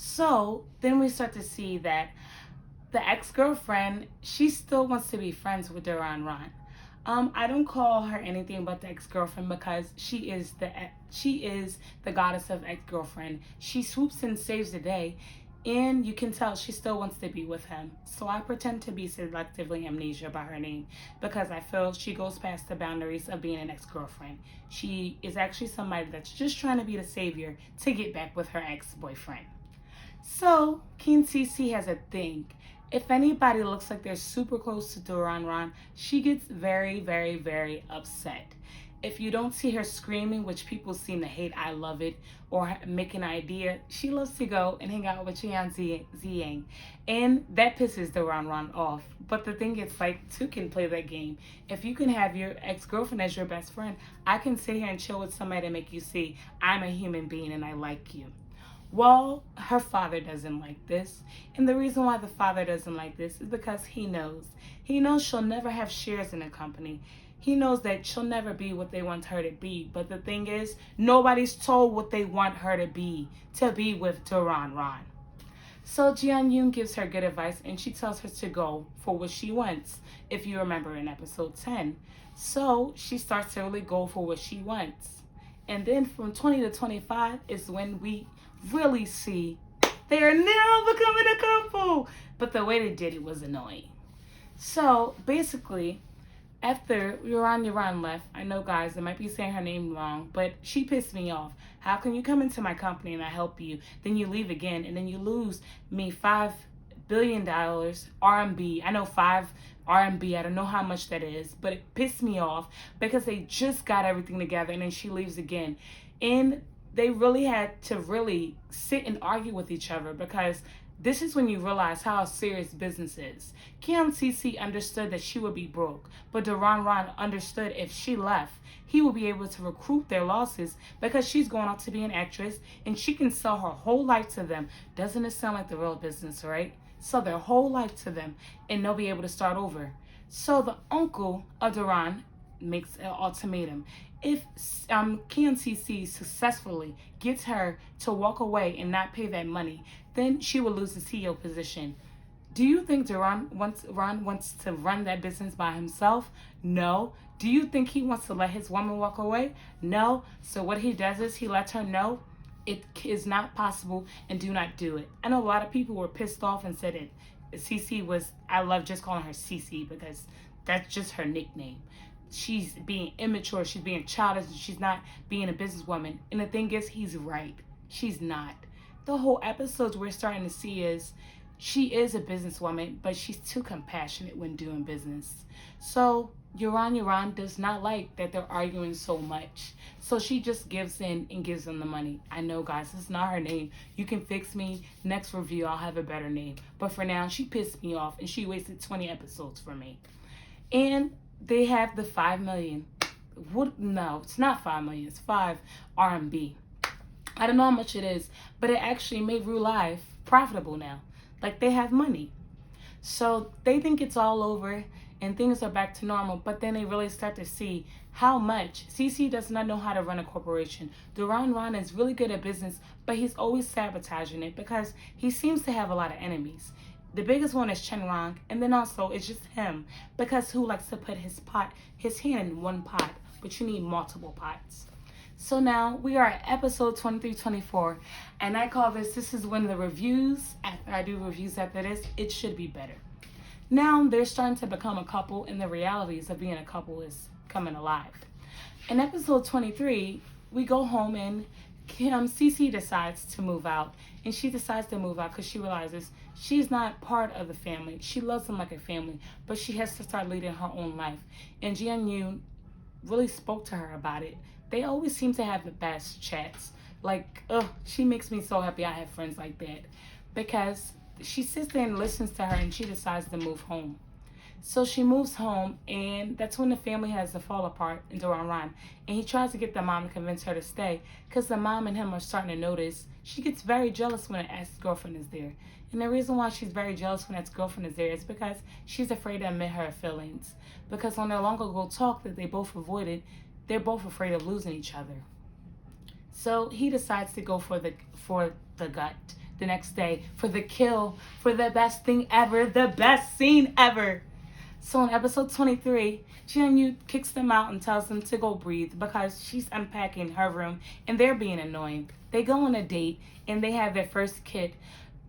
So then we start to see that the ex-girlfriend, she still wants to be friends with Duran Ran. I don't call her anything but the ex-girlfriend because she is the goddess of ex-girlfriend. She swoops and saves the day, and you can tell she still wants to be with him. So I pretend to be selectively amnesia by her name because I feel she goes past the boundaries of being an ex-girlfriend. She is actually somebody that's just trying to be the savior to get back with her ex-boyfriend. So Qian Xi Xi has a thing. If anybody looks like they're super close to Duan Ran, she gets very, very, very upset. If you don't see her screaming, which people seem to hate, I love it, or make an idea, she loves to go and hang out with Qian Xi Xi. And that pisses Duan Ran off. But the thing is, like, two can play that game. If you can have your ex-girlfriend as your best friend, I can sit here and chill with somebody to make you see I'm a human being and I like you. Well, her father doesn't like this. And the reason why the father doesn't like this is because he knows. He knows she'll never have shares in a company. He knows that she'll never be what they want her to be. But the thing is, nobody's told what they want her to be with Duan Ran. So Jian Yun gives her good advice and she tells her to go for what she wants, if you remember in episode 10. So she starts to really go for what she wants. And then from 20 to 25 is when we really see they are now becoming a couple. But the way they did it was annoying. So basically, after Yuran left, I know guys, I might be saying her name wrong, but she pissed me off. How can you come into my company and I help you, then you leave again, and then you lose me $5 billion RMB? I know 5 RMB, I don't know how much that is, but it pissed me off because they just got everything together and then she leaves again. And they really had to really sit and argue with each other because this is when you realize how serious business is. Qian Xi Xi understood that she would be broke, but Duan Ran understood if she left, he would be able to recoup their losses because she's going out to be an actress and she can sell her whole life to them. Doesn't it sound like the real business, right? Sell their whole life to them and they'll be able to start over. So the uncle of Duran makes an ultimatum. If Qian Xi Xi successfully gets her to walk away and not pay that money, then she will lose the CEO position. Do you think Ran wants to run that business by himself? No. Do you think he wants to let his woman walk away? No. So what he does is he lets her know it is not possible and do not do it. I know a lot of people were pissed off and said it. Cece was, I love just calling her Cece because that's just her nickname. She's being immature, she's being childish, she's not being a businesswoman. And the thing is, he's right. She's not. The whole episodes we're starting to see is she is a businesswoman, but she's too compassionate when doing business. So Yuran does not like that they're arguing so much. So she just gives in and gives them the money. I know, guys, it's not her name. You can fix me. Next review, I'll have a better name. But for now, she pissed me off and she wasted 20 episodes for me. And they have the 5 million. What? No, it's not 5 million. It's 5 RMB. I don't know how much it is, but it actually made Rue Live profitable now. Like, they have money. So they think it's all over and things are back to normal, but then they really start to see how much. CC does not know how to run a corporation. Duan Ran is really good at business, but he's always sabotaging it because he seems to have a lot of enemies. The biggest one is Chen Rang, and then also it's just him because who likes to put his hand in one pot, but you need multiple pots. So now we are at episode 23-24, and I call this is when the reviews, after I do reviews after this, it should be better. Now they're starting to become a couple, and the realities of being a couple is coming alive. In episode 23, we go home and Cece decides to move out, and she decides to move out because she realizes she's not part of the family. She loves them like a family, but she has to start leading her own life. And Jian Yun really spoke to her about it. They always seem to have the best chats. Like, she makes me so happy I have friends like that because she sits there and listens to her and she decides to move home. So she moves home, and that's when the family has to fall apart in Duan Ran. And he tries to get the mom to convince her to stay because the mom and him are starting to notice. She gets very jealous when an ex-girlfriend is there. And the reason why she's very jealous when an ex-girlfriend is there is because she's afraid to admit her feelings. Because on their long ago talk that they both avoided, they're both afraid of losing each other. So he decides to go for the gut, the next day for the kill, for the best thing ever, the best scene ever. So in episode 23, Jian Yu kicks them out and tells them to go breathe because she's unpacking her room and they're being annoying. They go on a date and they have their first kid.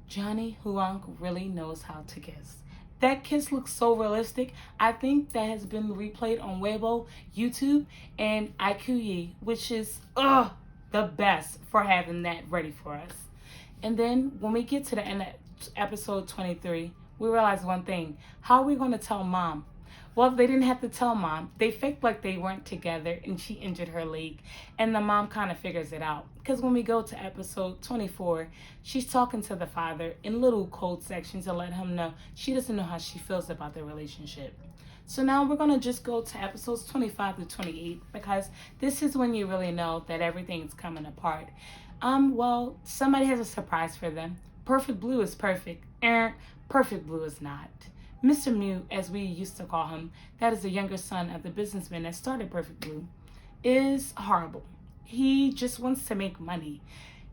Johnny Huang really knows how to kiss. That kiss looks so realistic. I think that has been replayed on Weibo, YouTube, and IQE, which is the best for having that ready for us. And then when we get to the end of episode 23, we realize one thing. How are we going to tell mom? Well, they didn't have to tell mom. They faked like they weren't together and she injured her leg. And the mom kind of figures it out. Because when we go to episode 24, she's talking to the father in little code sections to let him know she doesn't know how she feels about their relationship. So now we're going to just go to episodes 25 to 28 because this is when you really know that everything's coming apart. Well, somebody has a surprise for them. Perfect Blue is perfect. Perfect Blue is not. Mr. Mew, as we used to call him, that is the younger son of the businessman that started Perfect Blue, is horrible. He just wants to make money.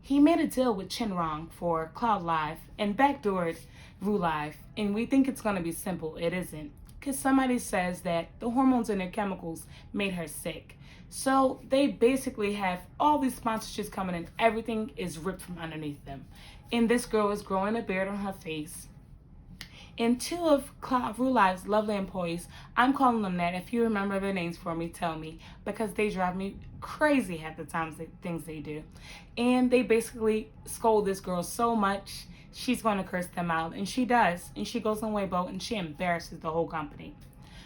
He made a deal with Qian Rong for Cloud Live and backdoored Ru Live, and we think it's going to be simple. It isn't, because somebody says that the hormones in their chemicals made her sick. So they basically have all these sponsorships coming in. Everything is ripped from underneath them. And this girl is growing a beard on her face. And two of Ru Live's lovely employees, I'm calling them that. If you remember their names for me, tell me. Because they drive me crazy half the times, things they do. And they basically scold this girl so much, she's going to curse them out. And she does. And she goes on Weibo and she embarrasses the whole company.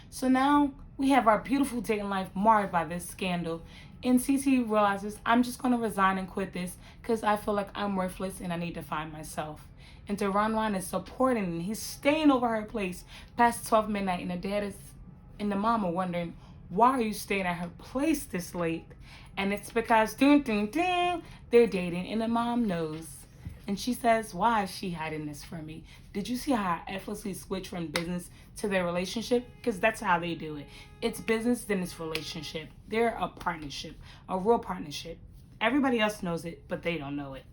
So now we have our beautiful dating life marred by this scandal. And Cece realizes, I'm just going to resign and quit this because I feel like I'm worthless and I need to find myself. And Duan Ran is supporting and he's staying over her place past 12 midnight. And the dad and the mom are wondering, why are you staying at her place this late? And it's because they're dating and the mom knows. And she says, why is she hiding this from me? Did you see how I effortlessly switch from business to their relationship? Because that's how they do it. It's business, then it's relationship. They're a partnership, a real partnership. Everybody else knows it, but they don't know it.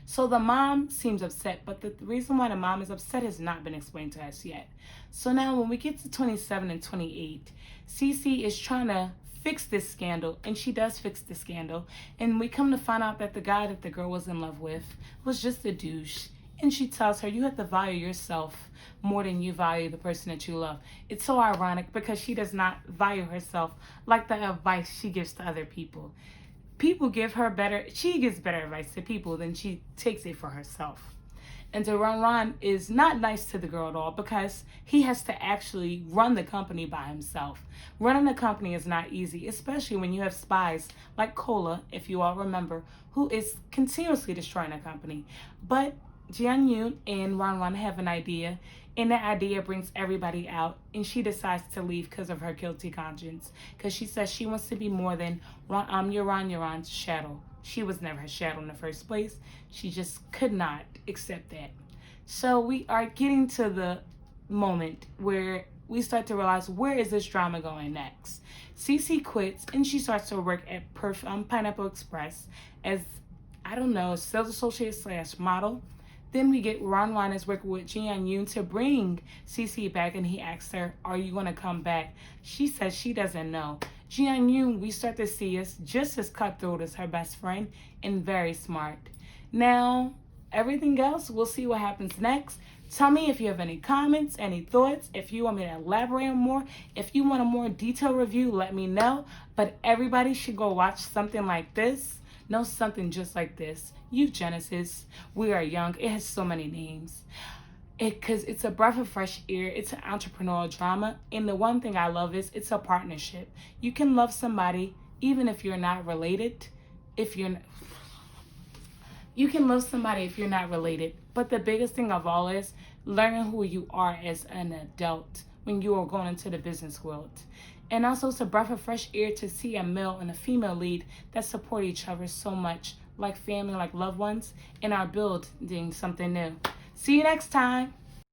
So the mom seems upset, but the reason why the mom is upset has not been explained to us yet. So now when we get to 27 and 28, Cece is trying to fix this scandal, and she does fix the scandal. And we come to find out that the guy that the girl was in love with was just a douche. And she tells her, you have to value yourself more than you value the person that you love. It's so ironic because she does not value herself like the advice she gives to other people. People give her she gives better advice to people than she takes it for herself. And Duan Ran is not nice to the girl at all because he has to actually run the company by himself. Running a company is not easy, especially when you have spies like Cola, if you all remember, who is continuously destroying a company. But Jian Yu and Ran Ran have an idea, and that idea brings everybody out, and she decides to leave because of her guilty conscience, because she says she wants to be more than Yuran's shadow. She was never her shadow in the first place. She just could not accept that. So we are getting to the moment where we start to realize, where is this drama going next? Cece quits, and she starts to work at Pineapple Express as, I don't know, sales associate / model. Then we get Ran Ran is working with Jian Yun to bring Cece back, and he asks her, are you going to come back? She says she doesn't know. Jian Yun, we start to see is just as cutthroat as her best friend and very smart. Now, everything else, we'll see what happens next. Tell me if you have any comments, any thoughts, if you want me to elaborate more. If you want a more detailed review, let me know. But everybody should go watch something like this. No, something just like this. Youth Genesis. We Are Young. It has so many names. Because it's a breath of fresh air. It's an entrepreneurial drama. And the one thing I love is it's a partnership. You can love somebody even if you're not related. You can love somebody if you're not related. But the biggest thing of all is learning who you are as an adult when you are going into the business world. And also it's a breath of fresh air to see a male and a female lead that support each other so much, like family, like loved ones, and are building something new. See you next time.